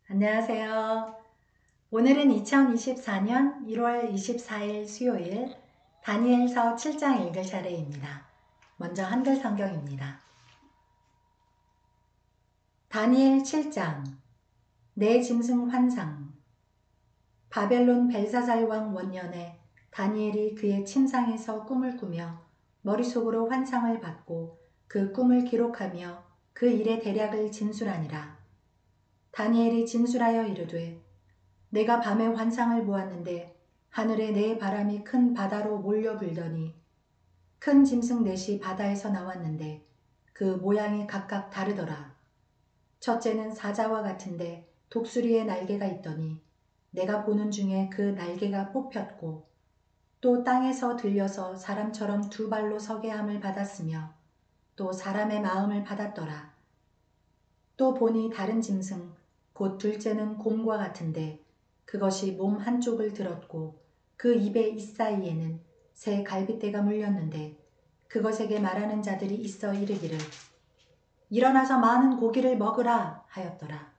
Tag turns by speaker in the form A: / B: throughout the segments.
A: 안녕하세요. 오늘은 2024년 1월 24일 수요일 다니엘서 7장 읽을 차례입니다. 먼저 한글 성경입니다. 다니엘 7장 내 짐승 환상. 바벨론 벨사살 왕 원년에 다니엘이 그의 침상에서 꿈을 꾸며 머릿속으로 환상을 받고 그 꿈을 기록하며 그 일의 대략을 진술하니라. 다니엘이 진술하여 이르되 내가 밤에 환상을 보았는데 하늘에 네 바람이 큰 바다로 몰려 불더니 큰 짐승 넷이 바다에서 나왔는데 그 모양이 각각 다르더라. 첫째는 사자와 같은데 독수리의 날개가 있더니 내가 보는 중에 그 날개가 뽑혔고 또 땅에서 들려서 사람처럼 두 발로 서게 함을 받았으며 또 사람의 마음을 받았더라. 또 보니 다른 짐승 곧 둘째는 곰과 같은데 그것이 몸 한쪽을 들었고 그 입의 이사이에는 새 갈빗대가 물렸는데 그것에게 말하는 자들이 있어 이르기를 일어나서 많은 고기를 먹으라 하였더라.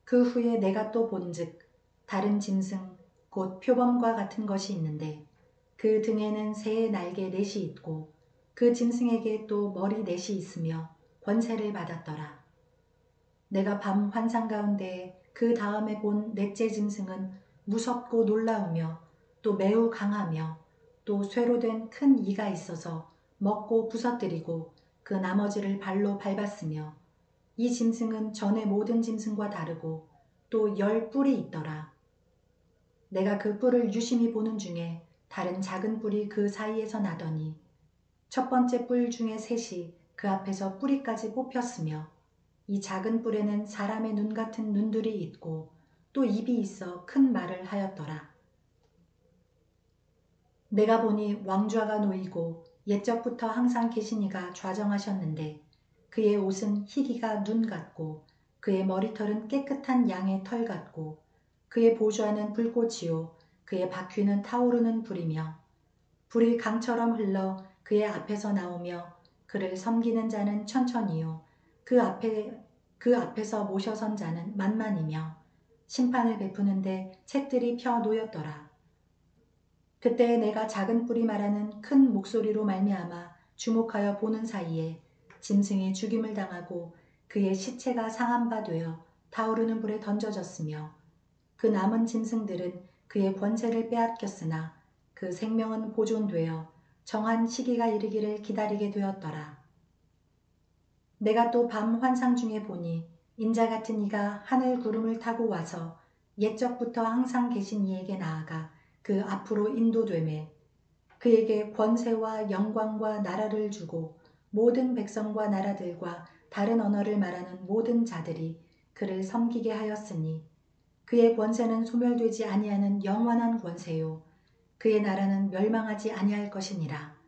A: 그 후에 내가 또 본즉 다른 짐승 곧 표범과 같은 것이 있는데 그 등에는 새의 날개 넷이 있고 그 짐승에게 또 머리 넷이 있으며 권세를 받았더라. 내가 밤 환상 가운데 그 다음에 본 넷째 짐승은 무섭고 놀라우며 또 매우 강하며 또 쇠로 된 큰 이가 있어서 먹고 부서뜨리고 그 나머지를 발로 밟았으며 이 짐승은 전의 모든 짐승과 다르고 또 10뿔이 있더라. 내가 그 뿔을 유심히 보는 중에 다른 작은 뿔이 그 사이에서 나더니 첫 번째 뿔 중에 셋이 그 앞에서 뿌리까지 뽑혔으며 이 작은 뿔에는 사람의 눈 같은 눈들이 있고 또 입이 있어 큰 말을 하였더라. 내가 보니 왕좌가 놓이고 옛적부터 항상 계신 이가 좌정하셨는데 그의 옷은 희기가 눈 같고 그의 머리털은 깨끗한 양의 털 같고 그의 보좌는 불꽃이요 그의 바퀴는 타오르는 불이며 불이 강처럼 흘러 그의 앞에서 나오며 그를 섬기는 자는 천천히요 그 앞에서 모셔선 자는 만만이며 심판을 베푸는데 책들이 펴 놓였더라. 그때 내가 작은 뿔이 말하는 큰 목소리로 말미암아 주목하여 보는 사이에 짐승이 죽임을 당하고 그의 시체가 상한 바 되어 타오르는 불에 던져졌으며 그 남은 짐승들은 그의 권세를 빼앗겼으나 그 생명은 보존되어 정한 시기가 이르기를 기다리게 되었더라. 내가 또 밤 환상 중에 보니 인자 같은 이가 하늘 구름을 타고 와서 옛적부터 항상 계신 이에게 나아가 그 앞으로 인도되매 그에게 권세와 영광과 나라를 주고 모든 백성과 나라들과 다른 언어를 말하는 모든 자들이 그를 섬기게 하였으니 그의 권세는 소멸되지 아니하는 영원한 권세요 그의 나라는 멸망하지 아니할 것이니라.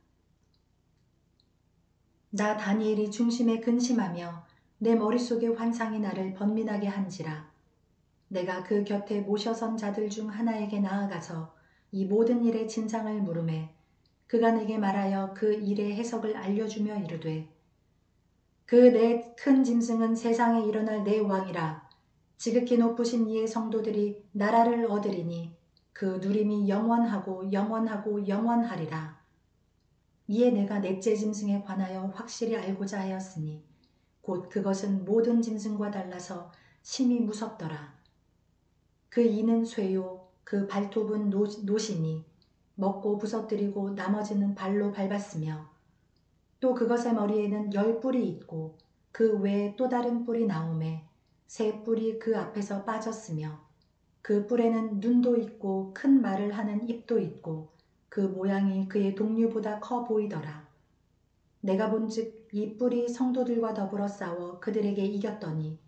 A: 나 다니엘이 중심에 근심하며 내 머릿속의 환상이 나를 번민하게 한지라. 내가 그 곁에 모셔선 자들 중 하나에게 나아가서 이 모든 일의 진상을 물으매 그가 내게 말하여 그 일의 해석을 알려주며 이르되 그 내 큰 짐승은 세상에 일어날 내 왕이라. 지극히 높으신 이의 성도들이 나라를 얻으리니 그 누림이 영원하고 영원하고 영원하리라. 이에 내가 넷째 짐승에 관하여 확실히 알고자 하였으니 곧 그것은 모든 짐승과 달라서 심히 무섭더라. 그 이는 쇠요 그 발톱은 노시니 먹고 부서뜨리고 나머지는 발로 밟았으며 또 그것의 머리에는 10뿔이 있고 그 외에 또 다른 뿔이 나오매 새 뿔이 그 앞에서 빠졌으며 그 뿔에는 눈도 있고 큰 말을 하는 입도 있고 그 모양이 그의 동류보다 커 보이더라. 내가 본즉 이 뿔이 성도들과 더불어 싸워 그들에게 이겼더니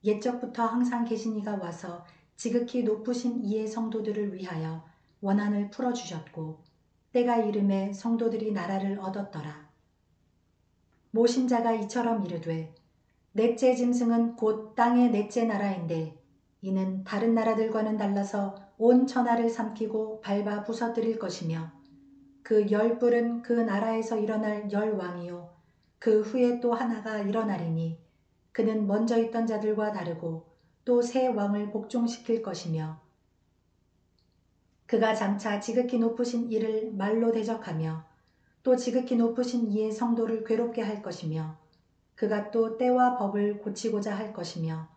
A: 옛적부터 항상 계신 이가 와서 지극히 높으신 이의 성도들을 위하여 원한을 풀어주셨고 때가 이름에 성도들이 나라를 얻었더라. 모신 자가 이처럼 이르되 넷째 짐승은 곧 땅의 넷째 나라인데 이는 다른 나라들과는 달라서 온 천하를 삼키고 밟아 부서뜨릴 것이며 그 10뿔은 그 나라에서 일어날 10왕이요 그 후에 또 하나가 일어나리니 그는 먼저 있던 자들과 다르고 또 새 왕을 복종시킬 것이며 그가 장차 지극히 높으신 이를 말로 대적하며 또 지극히 높으신 이의 성도를 괴롭게 할 것이며 그가 또 때와 법을 고치고자 할 것이며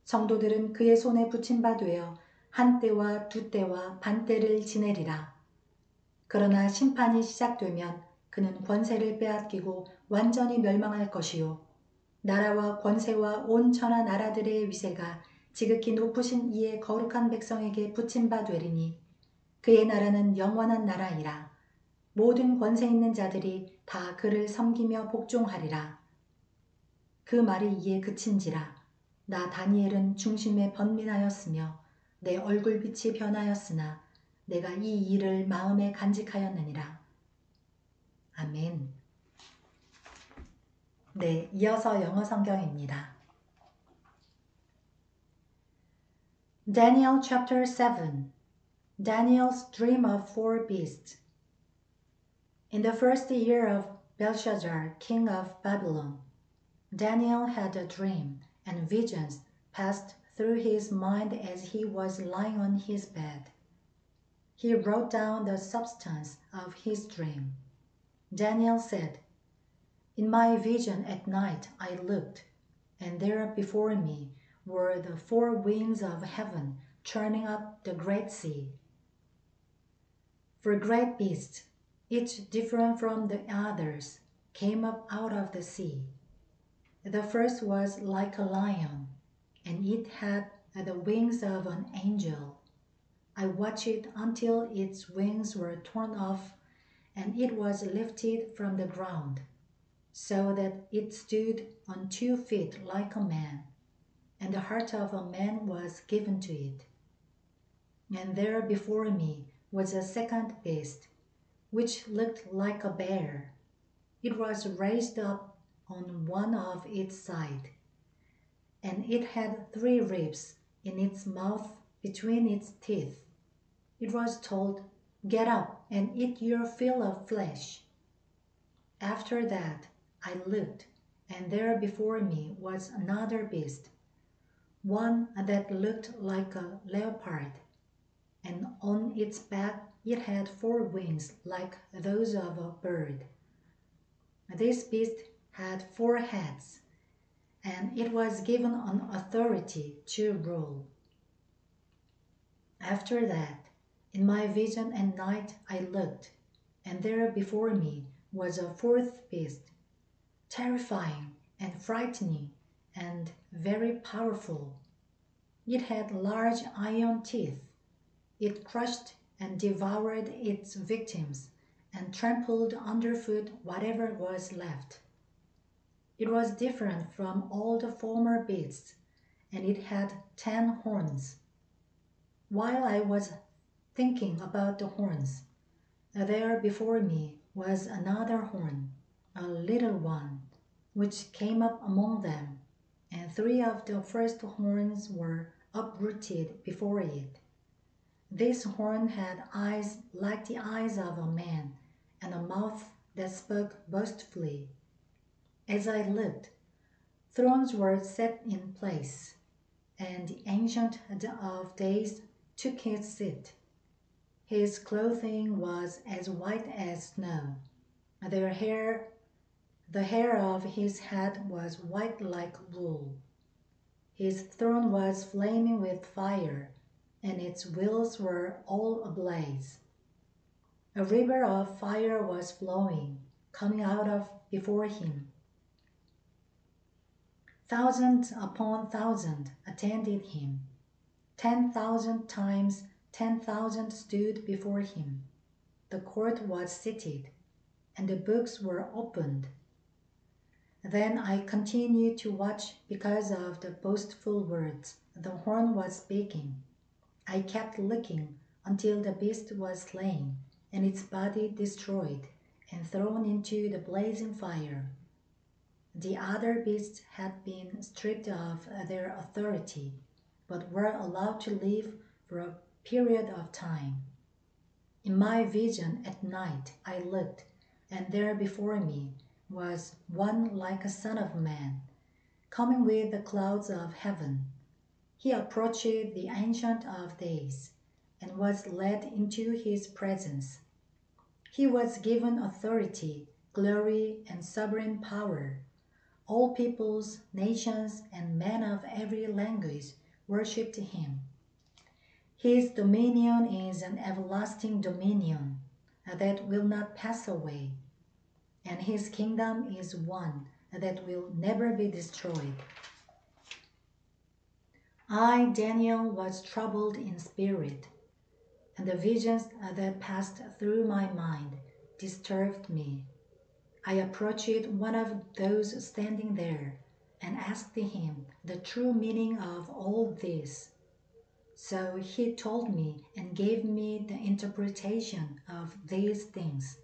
A: 성도들은 그의 손에 붙임 바 되어 한 때와 두 때와 반 때를 지내리라. 그러나 심판이 시작되면 그는 권세를 빼앗기고 완전히 멸망할 것이요 나라와 권세와 온 천하 나라들의 위세가 지극히 높으신 이의 거룩한 백성에게 붙임 바 되리니 그의 나라는 영원한 나라이라. 모든 권세 있는 자들이 다 그를 섬기며 복종하리라. 그 말이 이에 그친지라. 나 다니엘은 중심에 번민하였으며 내 얼굴빛이 변하였으나 내가 이 일을 마음에 간직하였느니라. 아멘. 네, 이어서 영어 성경입니다. Daniel chapter 7. Daniel's dream of four beasts. In the first year of Belshazzar, king of Babylon, Daniel had a dream, and visions passed through his mind as he was lying on his bed. He wrote down the substance of his dream. Daniel said, In my vision at night I looked, and there before me were the four winds of heaven churning up the great sea. For great beasts, each different from the others, came up out of the sea. The first was like a lion, and it had the wings of an angel. I watched it until its wings were torn off, and it was lifted from the ground, so that it stood on 2 feet like a man, and the heart of a man was given to it. And there before me was a second beast, which looked like a bear. It was raised up on one of its sides, and it had 3 ribs in its mouth between its teeth. It was told, Get up and eat your fill of flesh. After that I looked, and there before me was another beast, one that looked like a leopard, and on its back it had 4 wings like those of a bird. This beast had 4 heads, and it was given an authority to rule. After that, in my vision at night I looked, and there before me was a 4th beast, terrifying and frightening and very powerful. It had large iron teeth. It crushed and devoured its victims and trampled underfoot whatever was left. It was different from all the former beasts, and it had 10 horns. While I was thinking about the horns, there before me was another horn, a little one, which came up among them, and 3 of the first horns were uprooted before it. This horn had eyes like the eyes of a man, and a mouth that spoke boastfully. As I looked, thrones were set in place, and the Ancient of Days took his seat. His clothing was as white as snow. The hair of his head was white like wool. His throne was flaming with fire, and its wheels were all ablaze. A river of fire was flowing, coming out of before him. Thousands upon thousands attended him. 10,000 times 10,000 stood before him. The court was seated, and the books were opened. Then I continued to watch because of the boastful words the horn was speaking. I kept looking until the beast was slain, and its body destroyed and thrown into the blazing fire. The other beasts had been stripped of their authority, but were allowed to live for a period of time. In my vision at night I looked, and there before me was one like a son of man, coming with the clouds of heaven. he approached the Ancient of Days and was led into his presence. He was given authority, glory, and sovereign power. All peoples, nations, and men of every language worshipped him. His dominion is an everlasting dominion that will not pass away, and his kingdom is one that will never be destroyed. I, Daniel, was troubled in spirit, and the visions that passed through my mind disturbed me. I approached one of those standing there and asked him the true meaning of all this. So he told me and gave me the interpretation of these things.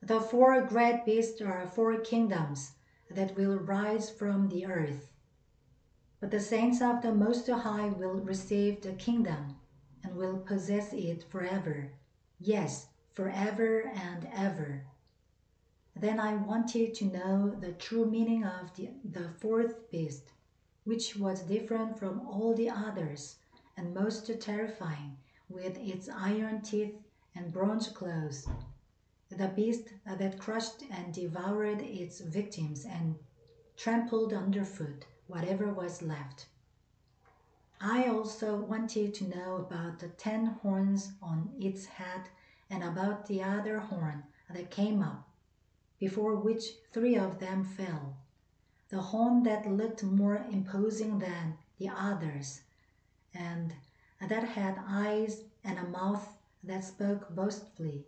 A: The four great beasts are four kingdoms that will rise from the earth. But the saints of the Most High will receive the kingdom and will possess it forever. Yes, forever and ever. Then I wanted to know the true meaning of the fourth beast, which was different from all the others and most terrifying, with its iron teeth and bronze claws. The beast that crushed and devoured its victims and trampled underfoot whatever was left. I also wanted to know about the 10 horns on its head and about the other horn that came up, before which 3 of them fell, the horn that looked more imposing than the others, and that had eyes and a mouth that spoke boastfully.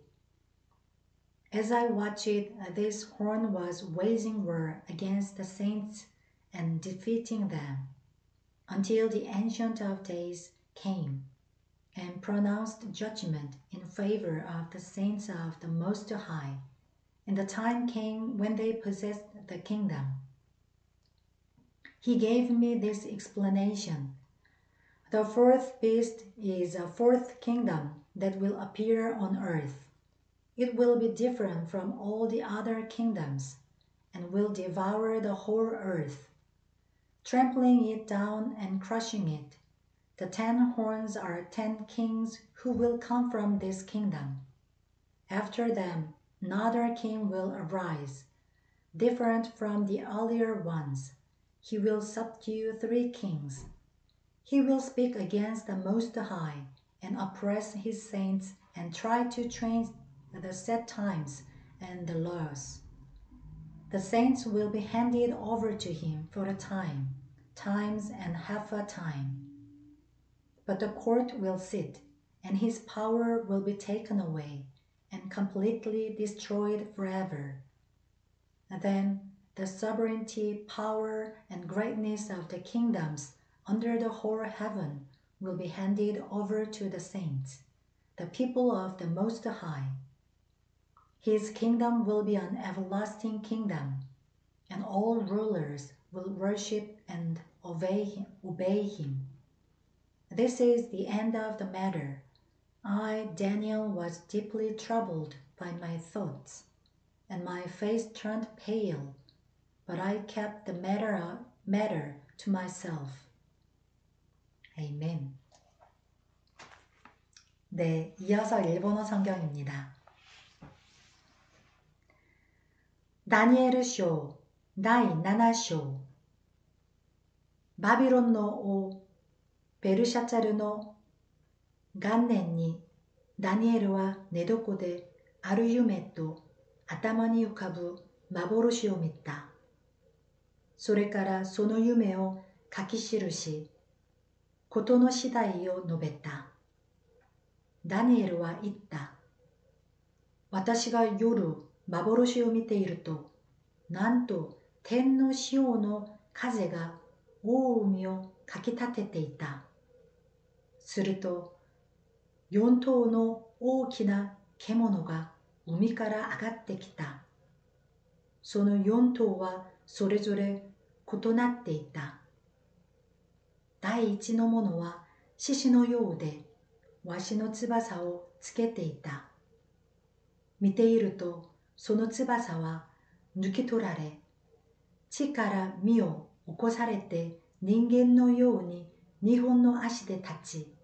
A: As I watched it, this horn was waging war against the saints and defeating them, until the Ancient of Days came and pronounced judgment in favor of the saints of the Most High, and the time came when they possessed the kingdom. He gave me this explanation. The fourth beast is a fourth kingdom that will appear on earth. It will be different from all the other kingdoms and will devour the whole earth, trampling it down and crushing it. The 10 horns are 10 kings who will come from this kingdom. After them, another king will arise, different from the earlier ones. He will subdue 3 kings. He will speak against the Most High and oppress his saints and try to change the set times and the laws. The saints will be handed over to him for a time, times and half a time. But the court will sit, and his power will be taken away and completely destroyed forever. Then the sovereignty, power, and greatness of the kingdoms under the whole heaven will be handed over to the saints, the people of the Most High. His kingdom will be an everlasting kingdom, and all rulers will worship and obey him. This is the end of the matter. I, Daniel, was deeply troubled by my thoughts, and my face turned pale, but I kept the matter to myself. Amen. 네, 이어서 일본어 성경입니다. 다니엘 쇼,第7章。バビロンの王、ベルシャチャルの元年に、ダニエルは寝床である夢と頭に浮かぶ幻を見た。それからその夢を書き記し、事の次第を述べた。ダニエルは言った。私が夜幻を見ていると、なんと天の潮の風が大海をかき立てていた。すると、4頭の大きな獣が海から上がってきた。その4頭はそれぞれ異なっていた。第一のものは獅子のようで、わしの翼をつけていた。見ていると、その翼は抜き取られ、地から身を起こされて人間のように2本の足で立ち、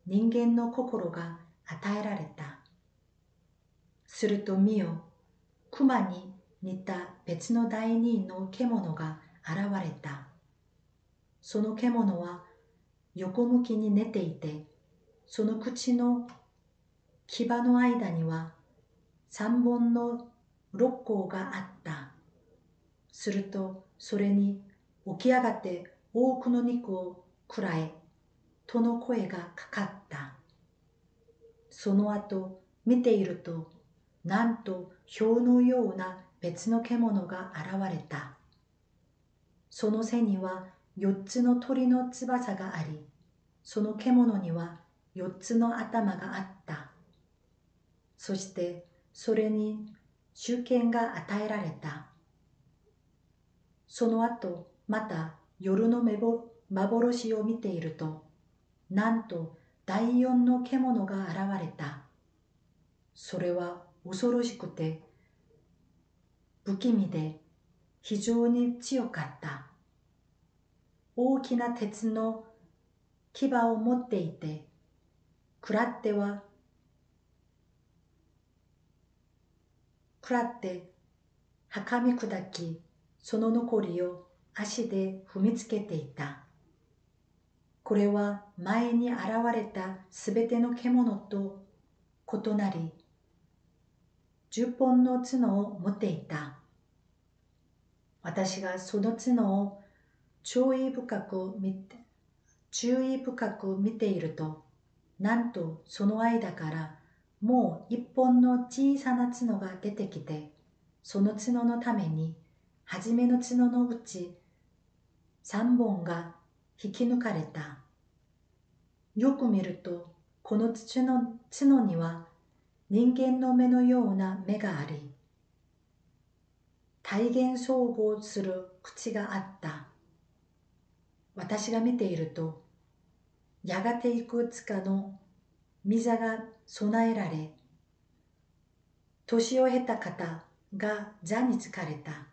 A: 人間の心が与えられた。すると見よ、熊に似た別の第二の獣が現れた。その獣は横向きに寝ていて、その口の牙の間には3本の肋甲があった。するとそれに起き上がって多くの肉を食らえ、との声がかかった。その後見ていると、なんと豹のような別の獣が現れた。その背には4つの鳥の翼があり、その獣には4つの頭があった。そしてそれに主権が与えられた。その後また夜の幻を見ていると、なんと第4の獣が現れた。それは恐ろしくて不気味で非常に強かった。大きな鉄の牙を持っていて、食らってはかみ砕き、その残りを足で踏みつけていた。これは前に現れたすべての獣と異なり、10本の角を持っていた。私がその角を注意深く見ていると、なんとその間からもう1本の小さな角が出てきて、その角のために初めの角のうち3本が引き抜かれた。よく見ると、この角には人間の目のような目があり、体現総合する口があった。私が見ていると、やがていくつかの御座が備えられ、年を経た方が座につかれた。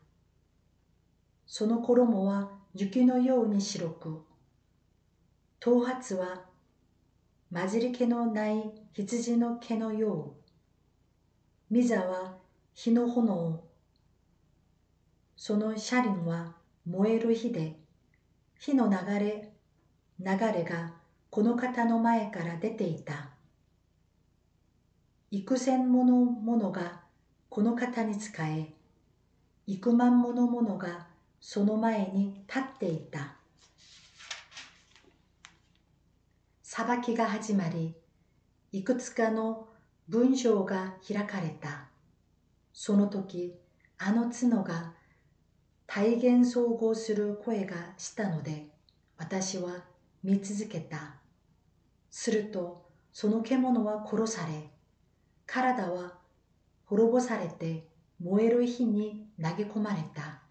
A: その衣は雪のように白く、頭髪は混じり気のない羊の毛のよう。御座は火の炎、その車輪は燃える火で、火の流れがこの方の前から出ていた。幾千ものものがこの方に仕え、幾万ものものがその前に立っていた。裁きが始まり、いくつかの文章が開かれた。その時、あの角が体現総合する声がしたので、私は見続けた。すると、その獣は殺され、体は滅ぼされて燃える火に投げ込まれた。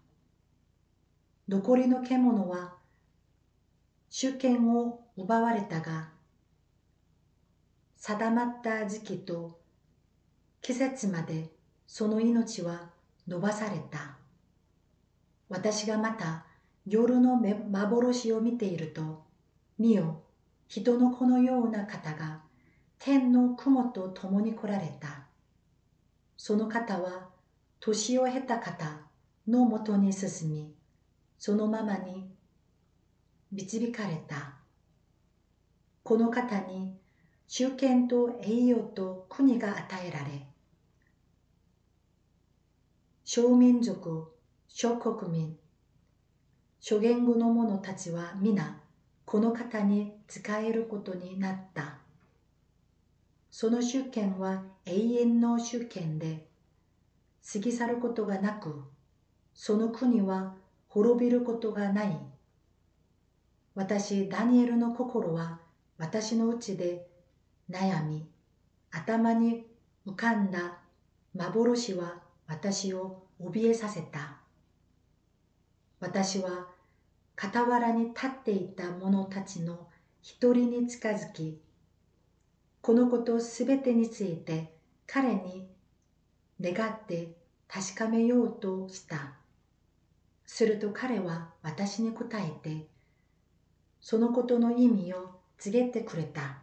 A: 残りの獣は主権を奪われたが、定まった時期と季節までその命は伸ばされた。私がまた夜の幻を見ていると、見よ、人の子のような方が天の雲と共に来られた。その方は年を経た方のもとに進み、そのままに導かれた。この方に主権と栄誉と国が与えられ、諸民族、諸国民、諸言語の者たちは皆この方に仕えることになった。その主権は永遠の主権で、過ぎ去ることがなく、その国は滅びることがない。私、ダニエルの心は私のうちで悩み、頭に浮かんだ幻は私を怯えさせた。私は傍らに立っていた者たちの一人に近づき、このことすべてについて彼に願って確かめようとした。すると彼は私に答えて、そのことの意味を告げてくれた。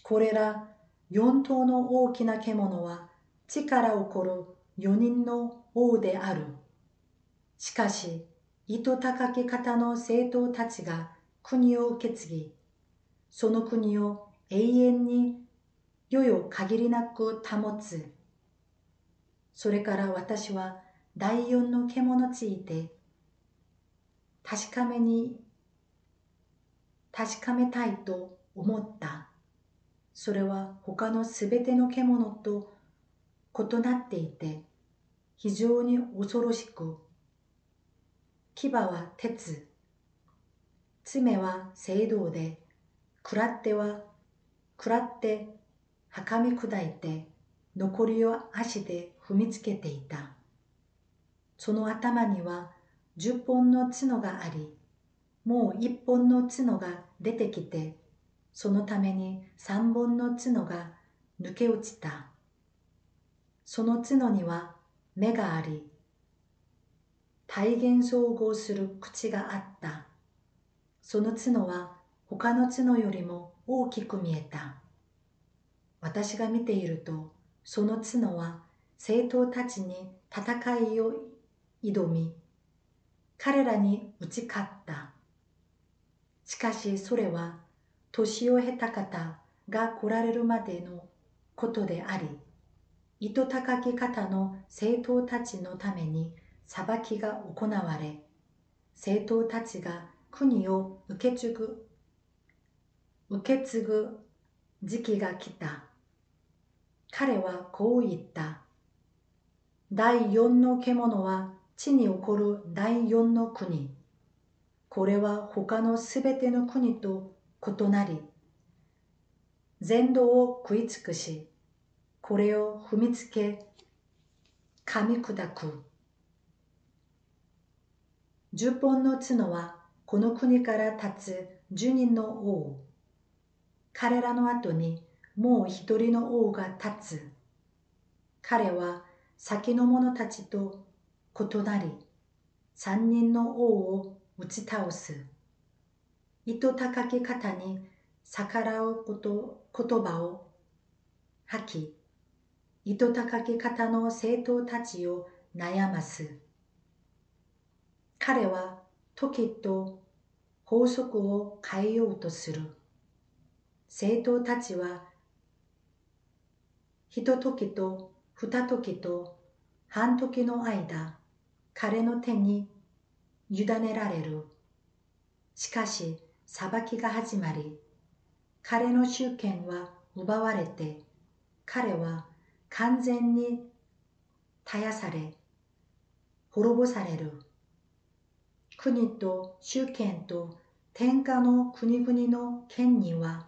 A: これら4頭の大きな獣は力を誇る4人の王である。しかし、糸高き方の生徒たちが国を受け継ぎ、その国を永遠に世々限りなく保つ。それから私は第4の獣について確かめたいと思った。それは他のすべての獣と異なっていて、非常に恐ろしく、牙は鉄、爪は青銅で、食らってはみ砕いて、残りを足で踏みつけていた。その頭には10本の角があり、もう1本の角が出てきて、そのために3本の角が抜け落ちた。その角には目があり、大変総合する口があった。その角は他の角よりも大きく見えた。私が見ていると、その角は生徒たちに戦いを挑み、彼らに打ち勝った。しかしそれは年を経た方が来られるまでのことであり、糸高き方の生徒たちのために裁きが行われ、生徒たちが国を受け継ぐ時期が来た。彼はこう言った。第4の獣は地に起こる第4の国。これは他のすべての国と異なり、全土を食い尽くし、これを踏みつけ、噛み砕く。10本の角はこの国から立つ10人の王。彼らの後にもう一人の王が立つ。彼は先の者たちと異なり、3人の王を打ち倒す。糸高き方に逆らう言葉を吐き、糸高き方の生徒たちを悩ます。彼は時と法則を変えようとする。生徒たちは一時と二時と半時の間、彼の手に委ねられる。しかし裁きが始まり、彼の主権は奪われて、彼は完全に絶やされ、滅ぼされる。国と主権と天下の国々の権利は、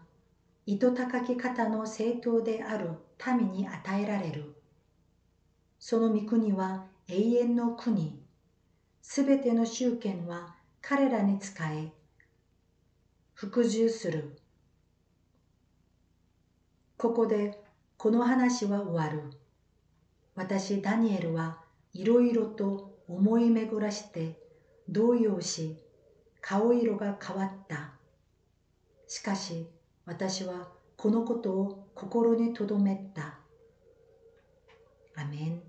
A: 糸高き方の正当である民に与えられる。その御国は永遠の国。すべての主権は彼らに仕え、服従する。ここでこの話は終わる。私ダニエルはいろいろと思い巡らして動揺し、顔色が変わった。しかし私はこのことを心に留めた。아멘.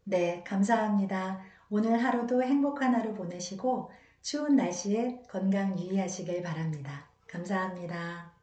A: 네, 감사합니다. 오늘 하루도 행복한 하루 보내시고 추운 날씨에 건강 유의하시길 바랍니다. 감사합니다.